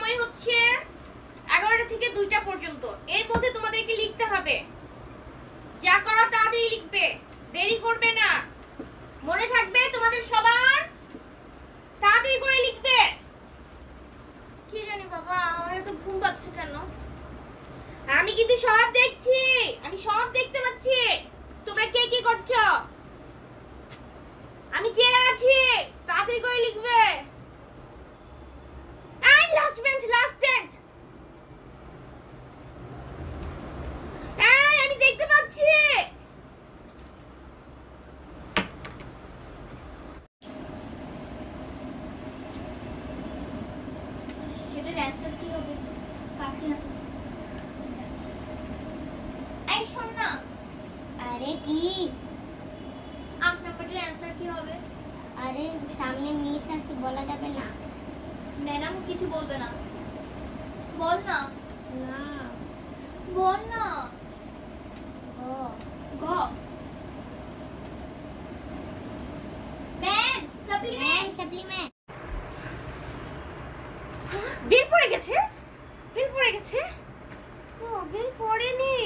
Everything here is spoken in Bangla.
সময় হচ্ছে 11টা থেকে 2টা পর্যন্ত। এর মধ্যে তোমাদেরকে লিখতে হবে, যা করা তাড়াতাড়ি লিখবে, দেরি করবে না। মনে থাকবে তোমাদের সবার, তাড়াতাড়ি করে লিখবে। কি জানি বাবা, আমার এত ঘুম পাচ্ছে কেন? আমি কিন্তু সব দেখছি, আমি সব দেখতে পাচ্ছি। তোমরা কে কি করছো? আমি যে আছি, তাড়াতাড়ি করে লিখবে। এই লাস্ট বেঞ্চ, লাস্ট বেঞ্চ। এই আমি দেখতে পাচ্ছি। সেটার অ্যানসার কি হবে? পারছি না তো। এই শোন না। আরে কি? 8 নাম্বারটার অ্যানসার কি হবে? আরে সামনে মিস আছে, বলা যাবে না। ম্যাডাম কিছু বলবে না। বল না। না। বল না। গ। গ। Ma'am supplement. সাপ্লিমেন্ট। বিল পড়ে গেছে, বিল পড়ে গেছে। ও বিল পড়েনি।